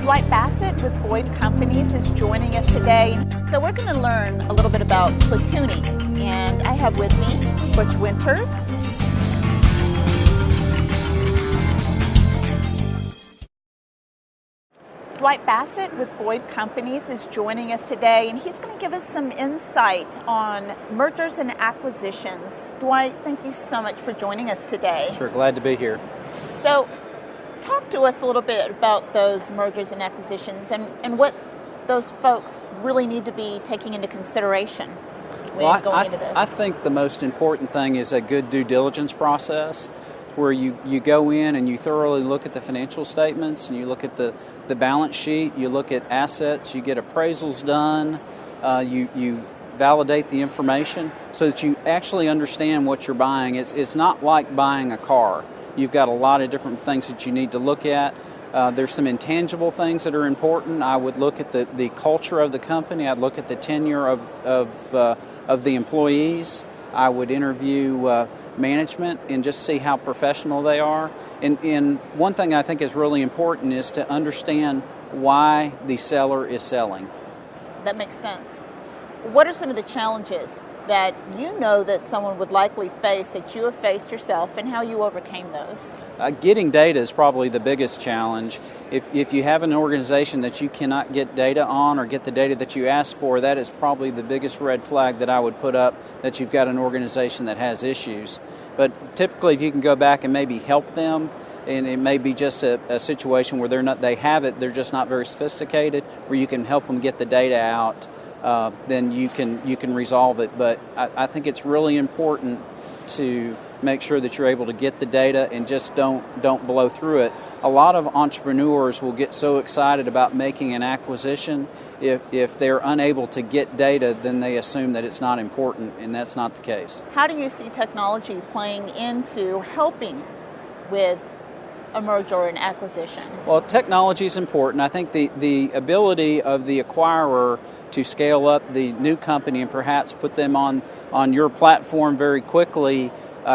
Dwight Bassett with Boyd Companies is joining us today. So we're going to learn a little bit about platooning. And I have with me Butch Winters. Dwight Bassett with Boyd Companies is joining us today, and he's going to give us some insight on mergers and acquisitions. Dwight, thank you so much for joining us today. Sure, glad to be here. So, talk to us a little bit about those mergers and acquisitions and what those folks really need to be taking into consideration when going into this. I think the most important thing is a good due diligence process where you go in and you thoroughly look at the financial statements and you look at the balance sheet, you look at assets, you get appraisals done, you validate the information so that you actually understand what you're buying. It's not like buying a car. You've got a lot of different things that you need to look at. There's some intangible things that are important. I would look at the culture of the company. I'd look at the tenure of the employees. I would interview management and just see how professional they are. And one thing I think is really important is to understand why the seller is selling. That makes sense. What are some of the challenges that you know that someone would likely face, that you have faced yourself, and how you overcame those? Getting data is probably the biggest challenge. If you have an organization that you cannot get data on or get the data that you ask for, that is probably the biggest red flag that I would put up, that you've got an organization that has issues. But typically if you can go back and maybe help them, and it may be just a situation where they have it, they're just not very sophisticated, where you can help them get the data out, then you can resolve it. But I think it's really important to make sure that you're able to get the data and just don't blow through it. A lot of entrepreneurs will get so excited about making an acquisition, if they're unable to get data, then they assume that it's not important, and that's not the case. How do you see technology playing into helping with a merger or an acquisition? Well, technology is important. I think the ability of the acquirer to scale up the new company and perhaps put them on your platform very quickly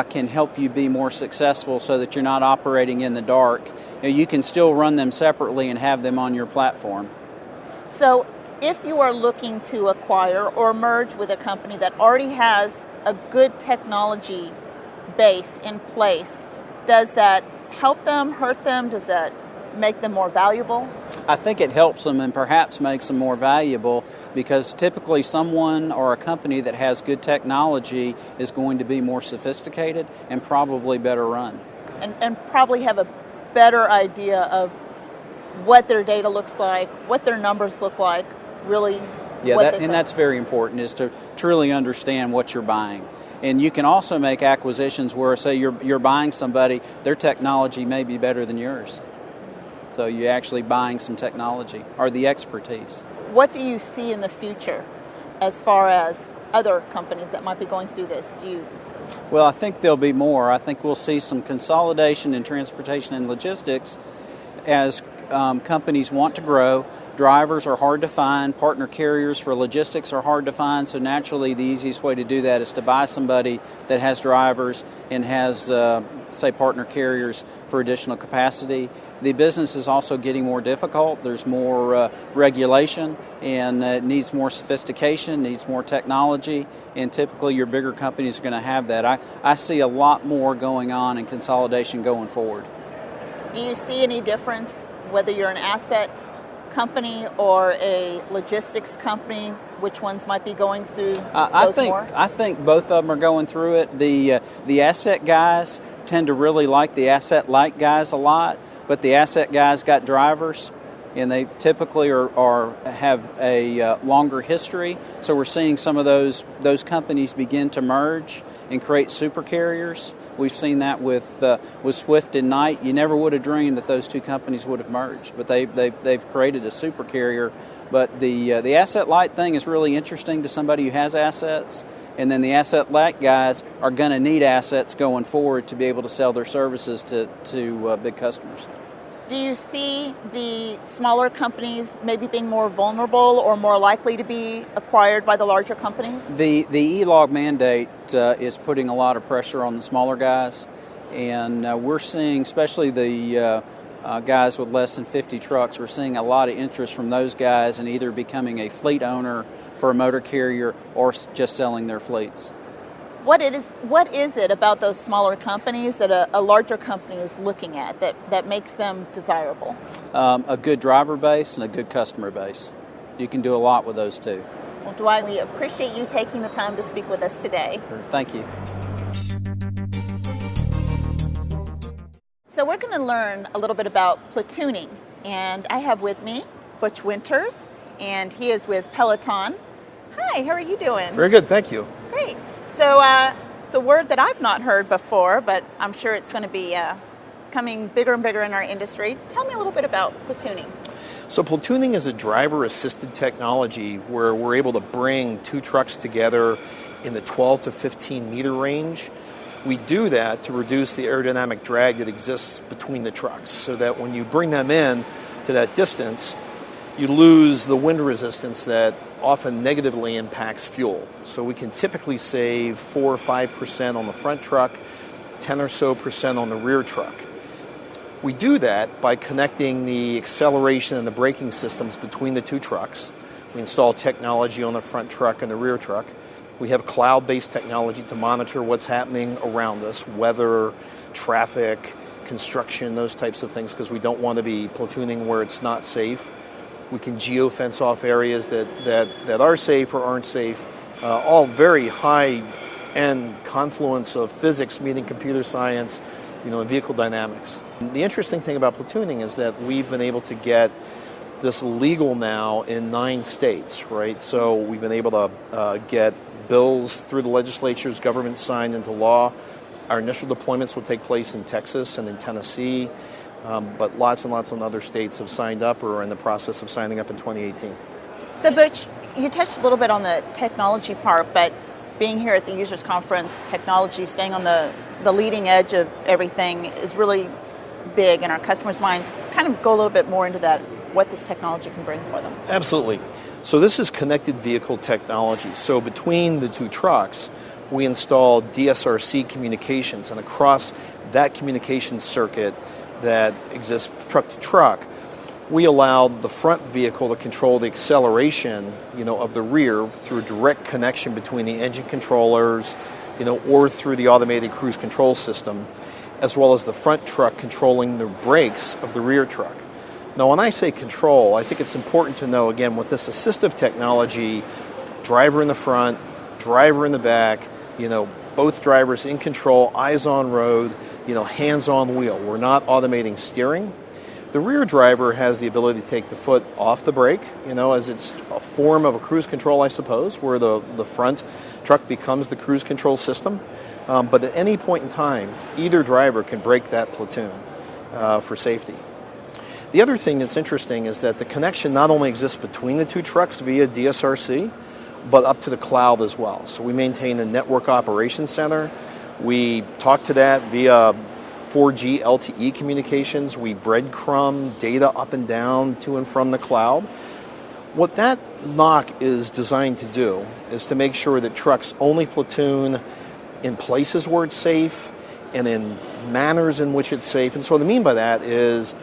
can help you be more successful so that you're not operating in the dark. You can still run them separately and have them on your platform. So if you are looking to acquire or merge with a company that already has a good technology base in place, does that help them, hurt them? Does that make them more valuable? I think it helps them and perhaps makes them more valuable, because typically someone or a company that has good technology is going to be more sophisticated and probably better run. And probably have a better idea of what their data looks like, what their numbers look like, really. Yeah, that's very important, is to truly understand what you're buying. And you can also make acquisitions where, say, you're buying somebody, their technology may be better than yours. So you're actually buying some technology or the expertise. What do you see in the future as far as other companies that might be going through this? Well, I think there'll be more. I think we'll see some consolidation in transportation and logistics as companies want to grow. Drivers are hard to find. Partner carriers for logistics are hard to find. So naturally, the easiest way to do that is to buy somebody that has drivers and has, say, partner carriers for additional capacity. The business is also getting more difficult. There's more regulation, and it needs more sophistication, needs more technology, and typically your bigger companies are going to have that. I see a lot more going on in consolidation going forward. Do you see any difference whether you're an asset company or a logistics company? Which ones might be going through more? I think both of them are going through it. The asset guys tend to really like the asset-light guys a lot, but the asset guys got drivers, and they typically have a longer history. So we're seeing some of those companies begin to merge and create super carriers. We've seen that with Swift and Knight. You never would have dreamed that those two companies would have merged, but they've created a super carrier. But the asset light thing is really interesting to somebody who has assets, and then the asset light guys are going to need assets going forward to be able to sell their services to big customers. Do you see the smaller companies maybe being more vulnerable or more likely to be acquired by the larger companies? The e-log mandate is putting a lot of pressure on the smaller guys, and we're seeing especially the guys with less than 50 trucks. We're seeing a lot of interest from those guys in either becoming a fleet owner for a motor carrier or just selling their fleets. What is it about those smaller companies that a larger company is looking at that makes them desirable? A good driver base and a good customer base. You can do a lot with those two. Well, Dwight, we appreciate you taking the time to speak with us today. Thank you. So we're going to learn a little bit about platooning, and I have with me Butch Winters, and he is with Peloton. Hi, how are you doing? Very good, thank you. Great. So it's a word that I've not heard before, but I'm sure it's going to be coming bigger and bigger in our industry. Tell me a little bit about platooning. So platooning is a driver-assisted technology where we're able to bring two trucks together in the 12 to 15 meter range. We do that to reduce the aerodynamic drag that exists between the trucks, so that when you bring them in to that distance, you lose the wind resistance that often negatively impacts fuel. So we can typically save 4 or 5% on the front truck, 10 or so percent on the rear truck. We do that by connecting the acceleration and the braking systems between the two trucks. We install technology on the front truck and the rear truck. We have cloud-based technology to monitor what's happening around us, weather, traffic, construction, those types of things, because we don't want to be platooning where it's not safe. We can geofence off areas that are safe or aren't safe, all very high-end confluence of physics meeting computer science, and vehicle dynamics. The interesting thing about platooning is that we've been able to get this legal now in 9 states, right? So we've been able to get bills through the legislature's government signed into law. Our initial deployments will take place in Texas and in Tennessee, but lots and lots of other states have signed up or are in the process of signing up in 2018. So Butch, you touched a little bit on the technology part, but being here at the Users Conference, technology, staying on the leading edge of everything is really big in our customers' minds. Kind of go a little bit more into that, what this technology can bring for them. Absolutely. So this is connected vehicle technology. So between the two trucks, we install DSRC communications, and across that communication circuit that exists truck to truck, we allow the front vehicle to control the acceleration, of the rear through a direct connection between the engine controllers, or through the automated cruise control system, as well as the front truck controlling the brakes of the rear truck. Now, when I say control, I think it's important to know, again, with this assistive technology, driver in the front, driver in the back, both drivers in control, eyes on road, hands on wheel. We're not automating steering. The rear driver has the ability to take the foot off the brake, as it's a form of a cruise control, I suppose, where the front truck becomes the cruise control system. But at any point in time, either driver can break that platoon for safety. The other thing that's interesting is that the connection not only exists between the two trucks via DSRC, but up to the cloud as well. So we maintain the network operations center. We talk to that via 4G LTE communications. We breadcrumb data up and down to and from the cloud. What that NOC is designed to do is to make sure that trucks only platoon in places where it's safe and in manners in which it's safe. And so what I mean by that is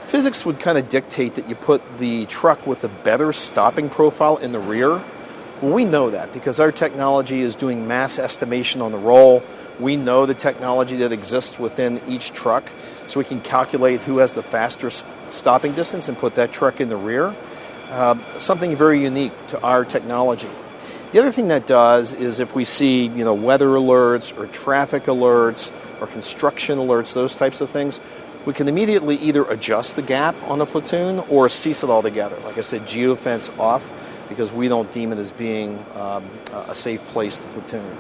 physics would kind of dictate that you put the truck with a better stopping profile in the rear. Well, we know that because our technology is doing mass estimation on the roll. We know the technology that exists within each truck, so we can calculate who has the faster stopping distance and put that truck in the rear. Something very unique to our technology. The other thing that does is if we see weather alerts or traffic alerts or construction alerts, those types of things, we can immediately either adjust the gap on the platoon or cease it altogether. Like I said, geofence off, because we don't deem it as being a safe place to platoon.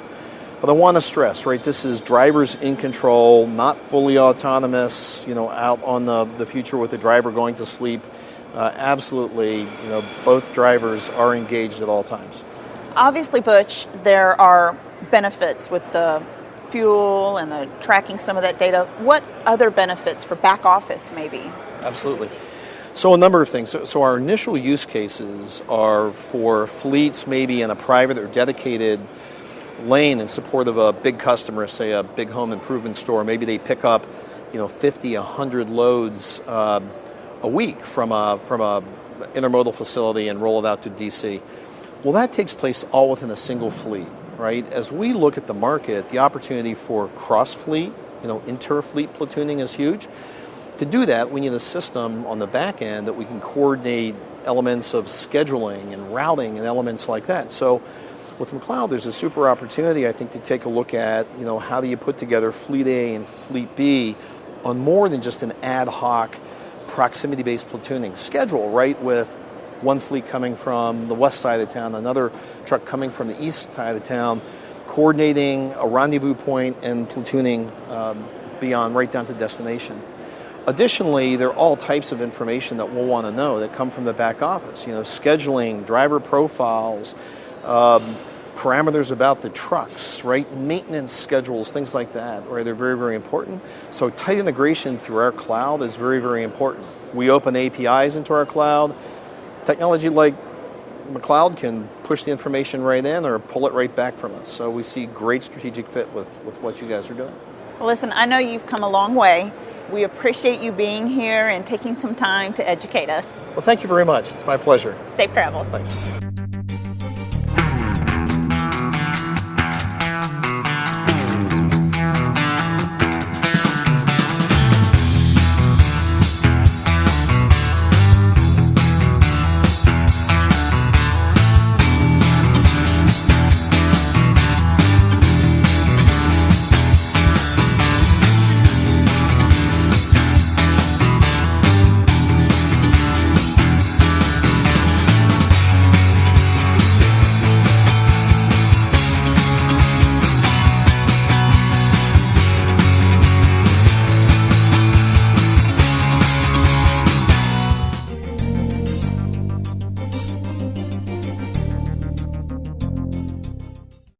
But I want to stress, right, this is drivers in control, not fully autonomous, out on the future with the driver going to sleep. Absolutely, both drivers are engaged at all times. Obviously, Butch, there are benefits with the fuel and the tracking some of that data. What other benefits for back office maybe? Absolutely. So a number of things. So our initial use cases are for fleets maybe in a private or dedicated lane in support of a big customer, say a big home improvement store. Maybe they pick up 50, 100 loads a week from a intermodal facility and roll it out to DC. Well, that takes place all within a single fleet, right? As we look at the market, the opportunity for cross-fleet, inter-fleet platooning is huge. To do that, we need a system on the back end that we can coordinate elements of scheduling and routing and elements like that. So with McLeod, there's a super opportunity, I think, to take a look at, how do you put together Fleet A and Fleet B on more than just an ad hoc proximity-based platooning schedule, right, with one fleet coming from the west side of town, another truck coming from the east side of town, coordinating a rendezvous point and platooning beyond, right down to destination. Additionally, there are all types of information that we'll want to know that come from the back office, scheduling, driver profiles, parameters about the trucks, right? Maintenance schedules, things like that, right? They're very, very important. So tight integration through our cloud is very, very important. We open APIs into our cloud. Technology like McLeod can push the information right in or pull it right back from us. So we see great strategic fit with what you guys are doing. Well, listen, I know you've come a long way. We appreciate you being here and taking some time to educate us. Well, thank you very much. It's my pleasure. Safe travels. Thanks.